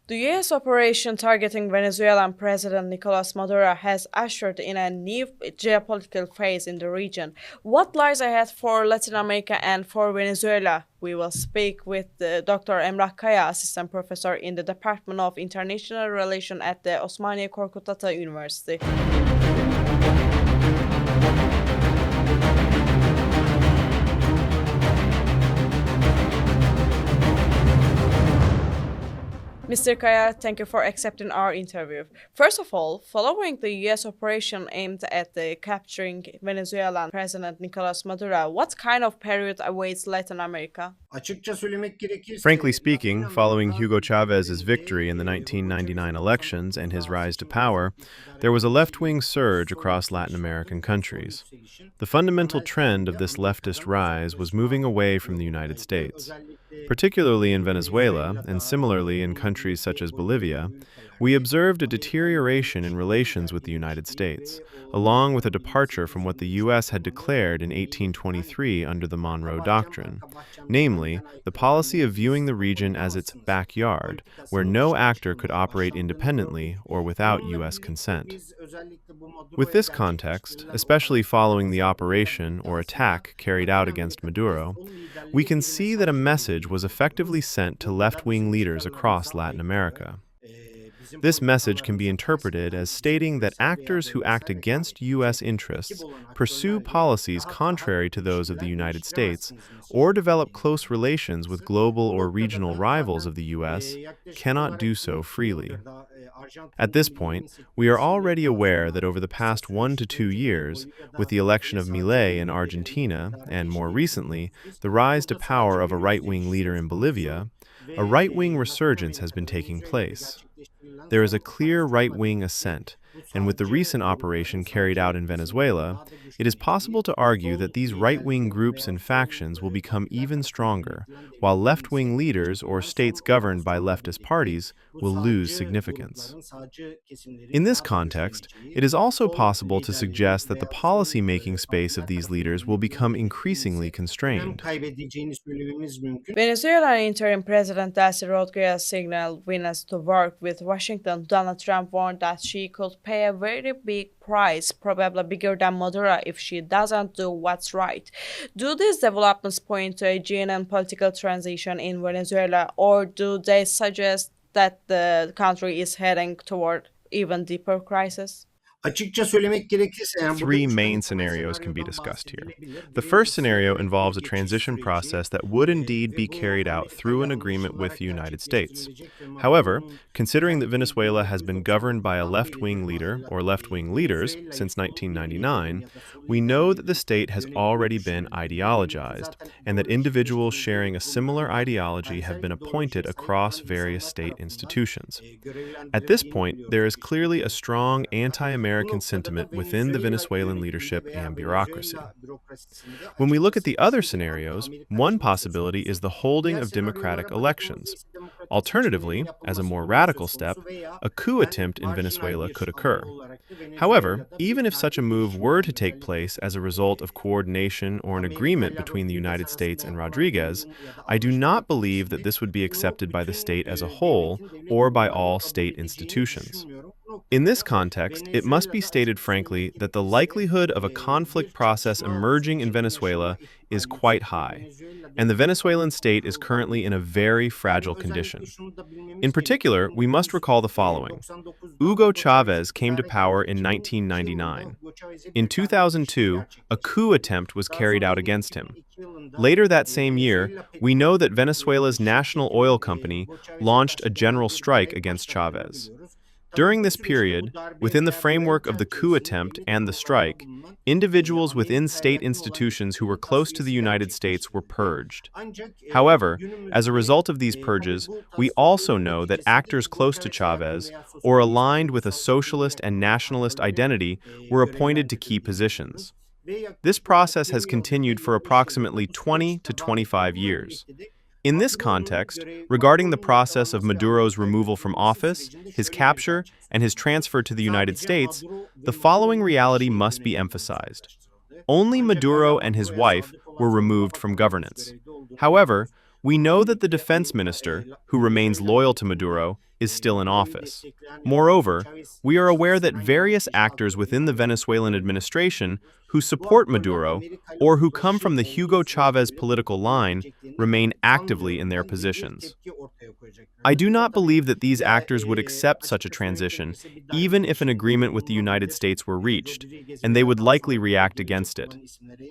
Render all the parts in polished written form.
The U.S. operation targeting Venezuelan President Nicolás Maduro has ushered in a new geopolitical phase in the region. What lies ahead for Latin America and for Venezuela? We will speak with Dr. Emrah Kaya, assistant professor in the Department of International Relations at the Osmaniye Korkut Ata University. Mr. Kaya, thank you for accepting our interview. First of all, following the U.S. operation aimed at capturing Venezuelan President Nicolás Maduro, what kind of period awaits Latin America? Frankly speaking, following Hugo Chávez's victory in the 1999 elections and his rise to power, there was a left-wing surge across Latin American countries. The fundamental trend of this leftist rise was moving away from the United States. Particularly in Venezuela, and similarly in countries such as Bolivia, we observed a deterioration in relations with the United States, along with a departure from what the U.S. had declared in 1823 under the Monroe Doctrine, namely, the policy of viewing the region as its backyard, where no actor could operate independently or without U.S. consent. With this context, especially following the operation or attack carried out against Maduro, we can see that a message was effectively sent to left-wing leaders across Latin America. This message can be interpreted as stating that actors who act against U.S. interests, pursue policies contrary to those of the United States, or develop close relations with global or regional rivals of the U.S. cannot do so freely. At this point, we are already aware that over the past 1 to 2 years, with the election of Milei in Argentina, and more recently, the rise to power of a right-wing leader in Bolivia, a right-wing resurgence has been taking place. There is a clear right-wing ascent, and with the recent operation carried out in Venezuela, it is possible to argue that these right-wing groups and factions will become even stronger, while left-wing leaders or states governed by leftist parties will lose significance. In this context, it is also possible to suggest that the policy-making space of these leaders will become increasingly constrained. Venezuelan interim president Delcy Rodríguez signaled willingness to work with Washington. Donald Trump warned that she could pay a very big price, probably bigger than Maduro, if she doesn't do what's right. Do these developments point to a genuine political transition in Venezuela, or do they suggest that the country is heading toward even deeper crisis? Three main scenarios can be discussed here. The first scenario involves a transition process that would indeed be carried out through an agreement with the United States. However, considering that Venezuela has been governed by a left-wing leader or left-wing leaders since 1999, we know that the state has already been ideologized and that individuals sharing a similar ideology have been appointed across various state institutions. At this point, there is clearly a strong anti-American sentiment within the Venezuelan leadership and bureaucracy. When we look at the other scenarios, one possibility is the holding of democratic elections. Alternatively, as a more radical step, a coup attempt in Venezuela could occur. However, even if such a move were to take place as a result of coordination or an agreement between the United States and Rodriguez, I do not believe that this would be accepted by the state as a whole or by all state institutions. In this context, it must be stated frankly that the likelihood of a conflict process emerging in Venezuela is quite high, and the Venezuelan state is currently in a very fragile condition. In particular, we must recall the following. Hugo Chávez came to power in 1999. In 2002, a coup attempt was carried out against him. Later that same year, we know that Venezuela's national oil company launched a general strike against Chávez. During this period, within the framework of the coup attempt and the strike, individuals within state institutions who were close to the United States were purged. However, as a result of these purges, we also know that actors close to Chávez or aligned with a socialist and nationalist identity were appointed to key positions. This process has continued for approximately 20 to 25 years. In this context, regarding the process of Maduro's removal from office, his capture, and his transfer to the United States, the following reality must be emphasized. Only Maduro and his wife were removed from governance. However, We know that the defense minister, who remains loyal to Maduro, is still in office. Moreover, we are aware that various actors within the Venezuelan administration who support Maduro or who come from the Hugo Chavez political line remain actively in their positions. I do not believe that these actors would accept such a transition, even if an agreement with the United States were reached, and they would likely react against it.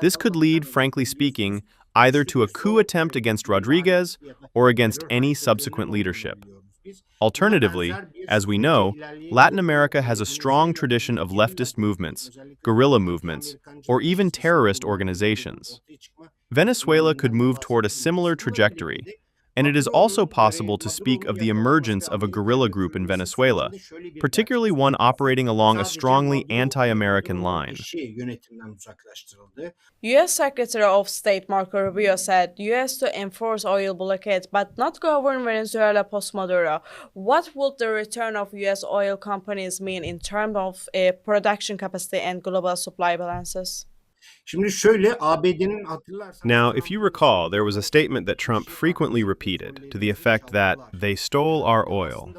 This could lead, frankly speaking, either to a coup attempt against Rodriguez or against any subsequent leadership. Alternatively, as we know, Latin America has a strong tradition of leftist movements, guerrilla movements, or even terrorist organizations. Venezuela could move toward a similar trajectory, and it is also possible to speak of the emergence of a guerrilla group in Venezuela, particularly one operating along a strongly anti-American line. U.S. Secretary of State Marco Rubio said U.S. to enforce oil blockade but not govern Venezuela post-Maduro. What would the return of U.S. oil companies mean in terms of production capacity and global supply balances? Now, if you recall, there was a statement that Trump frequently repeated to the effect that they stole our oil.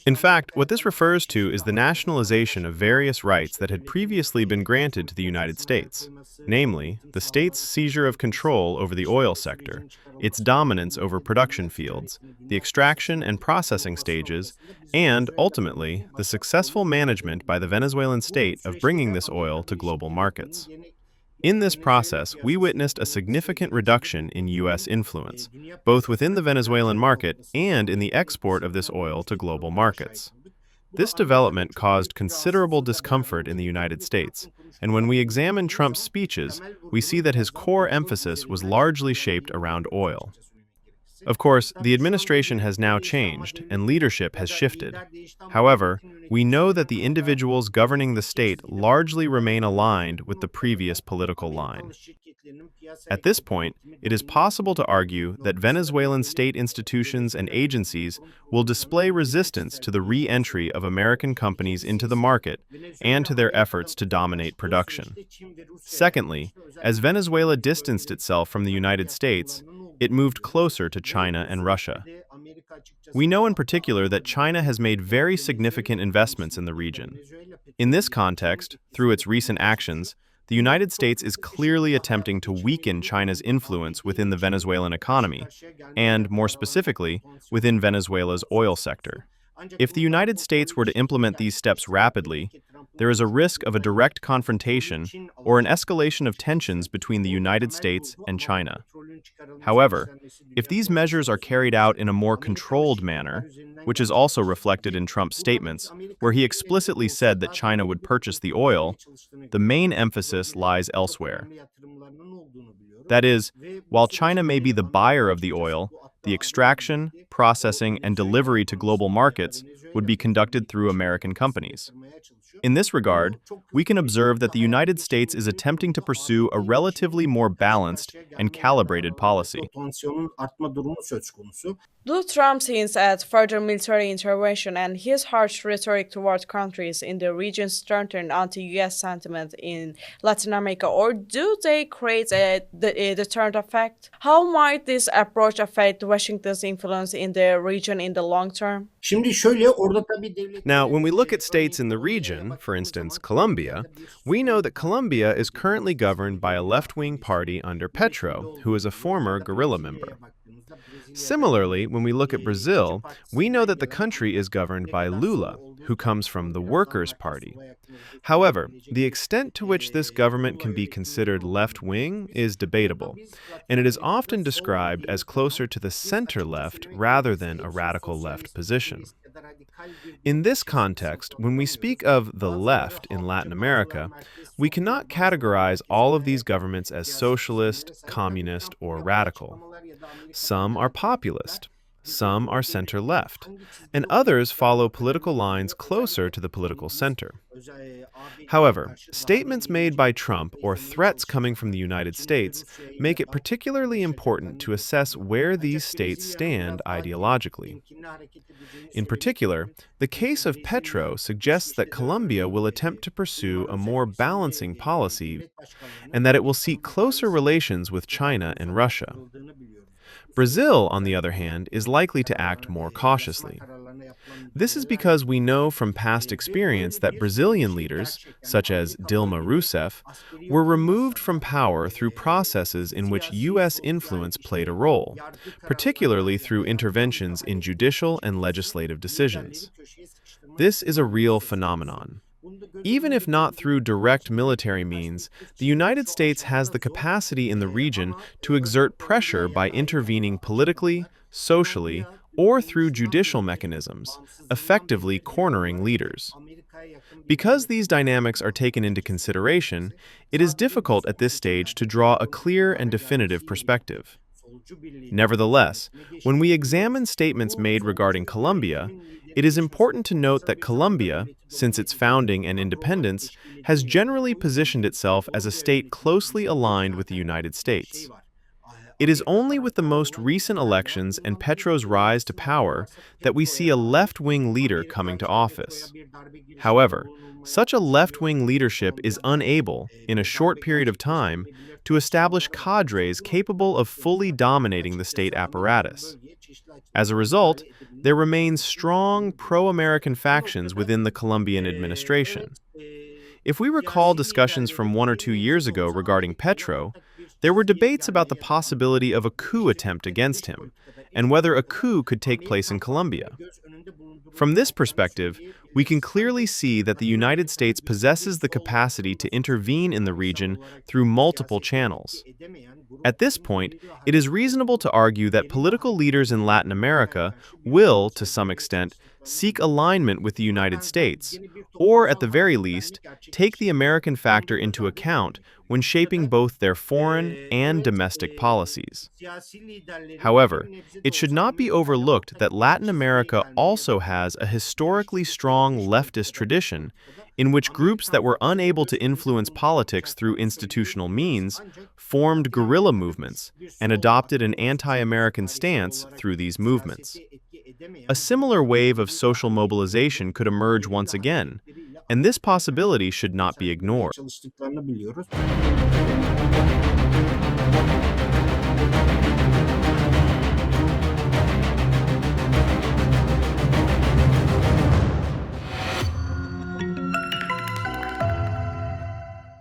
In fact, what this refers to is the nationalization of various rights that had previously been granted to the United States, namely, the state's seizure of control over the oil sector, its dominance over production fields, the extraction and processing stages, and, ultimately, the successful management by the Venezuelan state of bringing this oil to global markets. In this process, we witnessed a significant reduction in U.S. influence, both within the Venezuelan market and in the export of this oil to global markets. This development caused considerable discomfort in the United States, and when we examine Trump's speeches, we see that his core emphasis was largely shaped around oil. Of course, the administration has now changed and leadership has shifted. However, we know that the individuals governing the state largely remain aligned with the previous political line. At this point, it is possible to argue that Venezuelan state institutions and agencies will display resistance to the re-entry of American companies into the market and to their efforts to dominate production. Secondly, as Venezuela distanced itself from the United States, it moved closer to China and Russia. We know in particular that China has made very significant investments in the region. In this context, through its recent actions, the United States is clearly attempting to weaken China's influence within the Venezuelan economy, and, more specifically, within Venezuela's oil sector. If the United States were to implement these steps rapidly, there is a risk of a direct confrontation or an escalation of tensions between the United States and China. However, if these measures are carried out in a more controlled manner, which is also reflected in Trump's statements, where he explicitly said that China would purchase the oil, the main emphasis lies elsewhere. That is, while China may be the buyer of the oil, the extraction, processing, and delivery to global markets would be conducted through American companies. In this regard, we can observe that the United States is attempting to pursue a relatively more balanced and calibrated policy. Do Trump's hints at further military intervention and his harsh rhetoric toward countries in the region strengthen anti-U.S. sentiment in Latin America, or do they create a deterrent effect? How might this approach affect Washington's influence in the region in the long term? Now, when we look at states in the region, for instance, Colombia, we know that Colombia is currently governed by a left-wing party under Petro, who is a former guerrilla member. Similarly, when we look at Brazil, we know that the country is governed by Lula, who comes from the Workers' Party. However, the extent to which this government can be considered left-wing is debatable, and it is often described as closer to the center-left rather than a radical left position. In this context, when we speak of the left in Latin America, we cannot categorize all of these governments as socialist, communist, or radical. Some are populist, some are center-left, and others follow political lines closer to the political center. However, statements made by Trump or threats coming from the United States make it particularly important to assess where these states stand ideologically. In particular, the case of Petro suggests that Colombia will attempt to pursue a more balancing policy and that it will seek closer relations with China and Russia. Brazil, on the other hand, is likely to act more cautiously. This is because we know from past experience that Brazilian leaders, such as Dilma Rousseff, were removed from power through processes in which U.S. influence played a role, particularly through interventions in judicial and legislative decisions. This is a real phenomenon. Even if not through direct military means, the United States has the capacity in the region to exert pressure by intervening politically, socially, or through judicial mechanisms, effectively cornering leaders. Because these dynamics are taken into consideration, it is difficult at this stage to draw a clear and definitive perspective. Nevertheless, when we examine statements made regarding Colombia, it is important to note that Colombia, since its founding and independence, has generally positioned itself as a state closely aligned with the United States. It is only with the most recent elections and Petro's rise to power that we see a left-wing leader coming to office. However, such a left-wing leadership is unable, in a short period of time, to establish cadres capable of fully dominating the state apparatus. As a result, there remain strong pro-American factions within the Colombian administration. If we recall discussions from 1 or 2 years ago regarding Petro, there were debates about the possibility of a coup attempt against him, and whether a coup could take place in Colombia. From this perspective, we can clearly see that the United States possesses the capacity to intervene in the region through multiple channels. At this point, it is reasonable to argue that political leaders in Latin America will, to some extent, seek alignment with the United States, or at the very least, take the American factor into account when shaping both their foreign and domestic policies. However, it should not be overlooked that Latin America also has a historically strong leftist tradition in which groups that were unable to influence politics through institutional means formed guerrilla movements and adopted an anti-American stance through these movements. A similar wave of social mobilization could emerge once again, and this possibility should not be ignored.